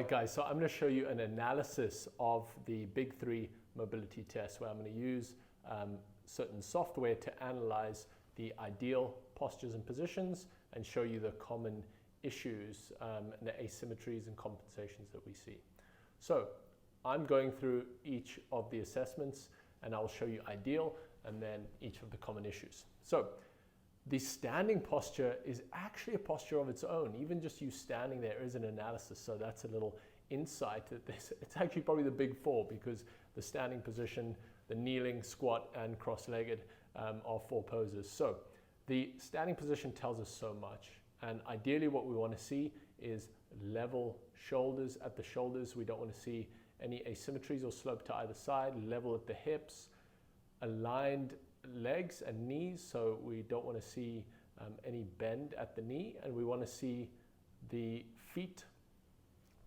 right, guys, so I'm going to show you an analysis of the big three mobility tests where I'm going to use certain software to analyze the ideal postures and positions and show you the common issues and the asymmetries and compensations that we see. So I'm going through each of the assessments and I'll show you ideal and then each of the common issues. So the standing posture is actually a posture of its own. Even just you standing there is an analysis, so that's a little insight that this, it's actually probably the big four, because the standing position, the kneeling, squat, and cross-legged are four poses. So the standing position tells us so much, and ideally what we want to see is level shoulders at the shoulders. We don't want to see any asymmetries or slope to either side, level at the hips, aligned legs and knees, so we don't want to see any bend at the knee, and we want to see the feet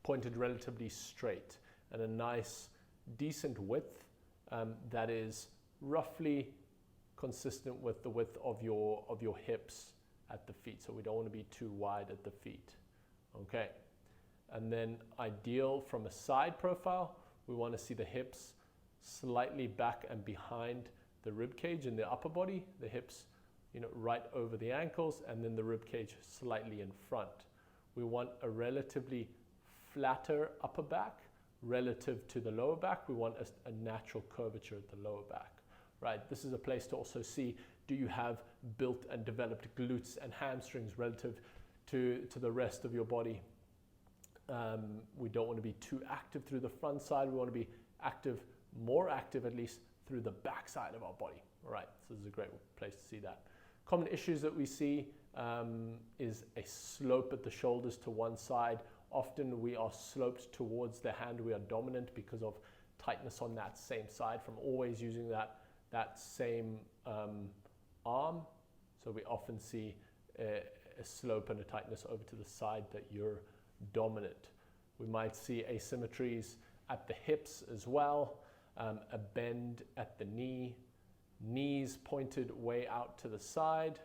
pointed relatively straight and a nice decent width that is roughly consistent with the width of your hips at the feet, so we don't want to be too wide at the feet. Okay, and then ideal from a side profile, we want to see the hips slightly back and behind the rib cage in the upper body, the hips, right over the ankles, and then the rib cage slightly in front. We want a relatively flatter upper back relative to the lower back. We want a natural curvature at the lower back, right? This is a place to also see, do you have built and developed glutes and hamstrings relative to the rest of your body? We don't want to be too active through the front side. We want to be active, more active at least, through the back side of our body. All right, so this is a great place to see that. Common issues that we see is a slope at the shoulders to one side. Often we are sloped towards the hand. We are dominant because of tightness on that same side from always using that same arm. So we often see a slope and a tightness over to the side that you're dominant. We might see asymmetries at the hips as well. A bend at the knee, knees pointed way out to the side,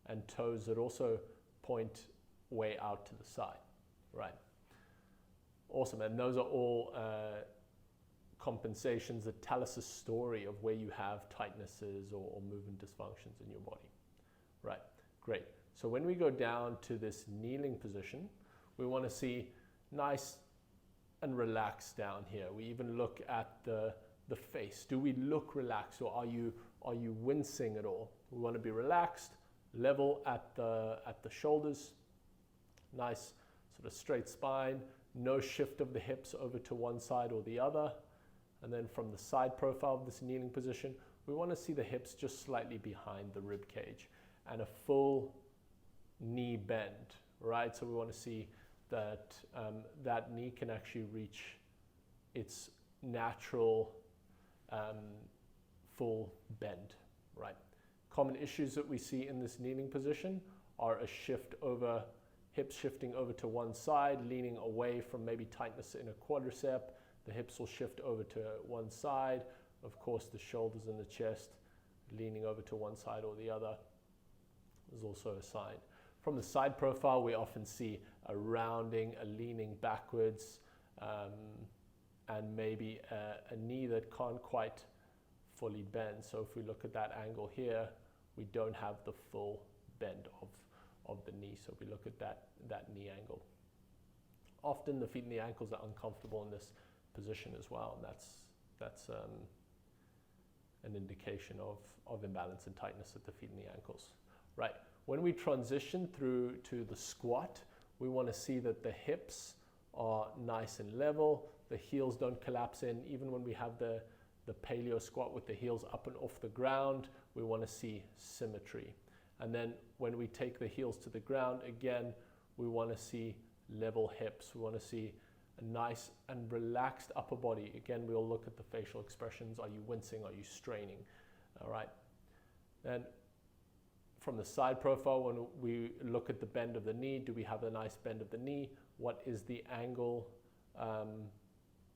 and toes that also point way out to the side, right? Awesome, and those are all compensations that tell us a story of where you have tightnesses or movement dysfunctions in your body, right? Great, so when we go down to this kneeling position, we want to see nice and relaxed down here. We even look at the face. Do we look relaxed, or are you wincing at all? We want to be relaxed, level at the shoulders, nice sort of straight spine, no shift of the hips over to one side or the other. And then from the side profile of this kneeling position, we want to see the hips just slightly behind the rib cage and a full knee bend, right? So we want to see that that knee can actually reach its natural full bend, right? Common issues that we see in this kneeling position are a shift over, hips shifting over to one side, leaning away from maybe tightness in a quadricep. The hips will shift over to one side. Of course, the shoulders and the chest leaning over to one side or the other is also a sign. From the side profile, we often see a rounding, a leaning backwards, and maybe a knee that can't quite fully bend. So if we look at that angle here, we don't have the full bend of the knee. So we look at that knee angle. Often the feet and the ankles are uncomfortable in this position as well, and that's an indication of imbalance and tightness at the feet and the ankles. Right, when we transition through to the squat, we want to see that the hips are nice and level, the heels don't collapse in. Even when we have the paleo squat with the heels up and off the ground, we want to see symmetry. And then when we take the heels to the ground, again, we want to see level hips. We want to see a nice and relaxed upper body. Again, we'll look at the facial expressions. Are you wincing? Are you straining? All right. And from the side profile, when we look at the bend of the knee, do we have a nice bend of the knee? What is the angle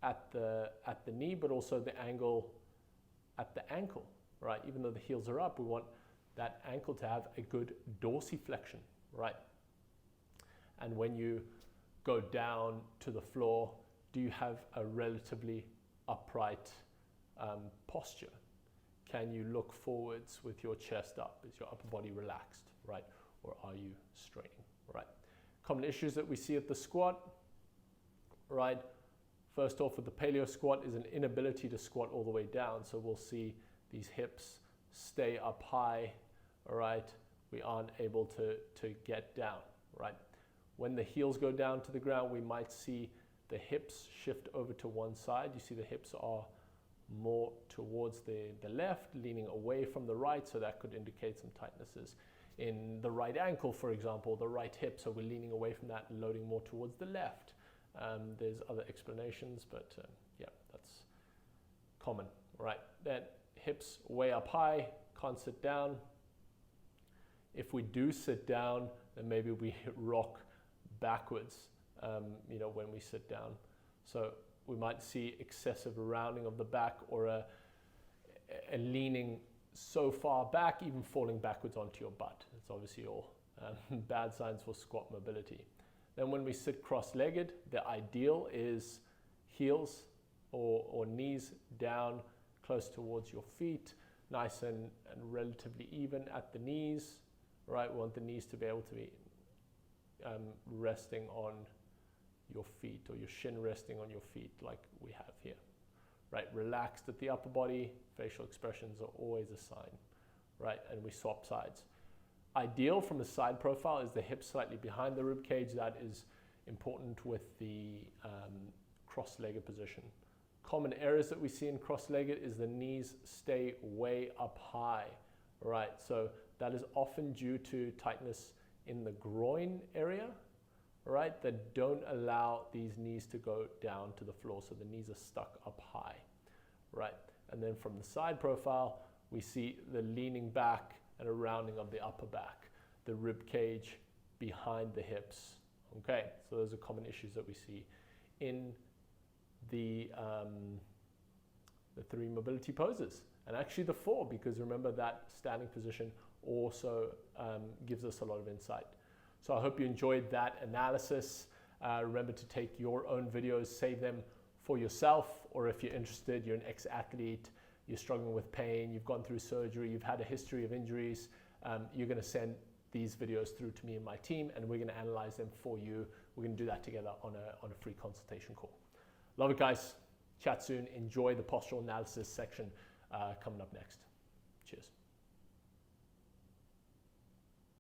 at the knee, but also the angle at the ankle, right? Even though the heels are up, we want that ankle to have a good dorsiflexion, right? And when you go down to the floor, do you have a relatively upright posture? Can you look forwards with your chest up? Is your upper body relaxed, right? Or are you straining, right? Common issues that we see at the squat, right? First off, with the paleo squat is an inability to squat all the way down. So we'll see these hips stay up high, all right? We aren't able to get down, right? When the heels go down to the ground, we might see the hips shift over to one side. You see the hips are more towards the left, leaning away from the right, so that could indicate some tightnesses in the right ankle, for example, the right hip, so we're leaning away from that and loading more towards the left. There's other explanations, but yeah, that's common, right? Then hips way up high, can't sit down. If we do sit down, then maybe we rock backwards, you know, when we sit down. So we might see excessive rounding of the back, or a leaning so far back, even falling backwards onto your butt. It's obviously all bad signs for squat mobility. Then when we sit cross-legged, the ideal is heels or knees down close towards your feet, nice and relatively even at the knees, right? We want the knees to be able to be resting on your feet, or your shin resting on your feet like we have here, right? Relaxed at the upper body, facial expressions are always a sign, right? And we swap sides. Ideal from a side profile is the hips slightly behind the rib cage. That is important with the cross-legged position. Common errors that we see in cross-legged is the knees stay way up high, right? So that is often due to tightness in the groin area, right? That don't allow these knees to go down to the floor, so the knees are stuck up high, right? And then from the side profile, we see the leaning back and a rounding of the upper back, the rib cage behind the hips. Okay, so those are common issues that we see in the 3 mobility poses, and actually the 4, because remember that standing position also gives us a lot of insight. So I hope you enjoyed that analysis. Remember to take your own videos, save them for yourself, or if you're interested, you're an ex-athlete, you're struggling with pain, you've gone through surgery, you've had a history of injuries, you're going to send these videos through to me and my team, and we're going to analyze them for you. We're going to do that together on a free consultation call. Love it, guys. Chat soon. Enjoy the postural analysis section coming up next. Cheers.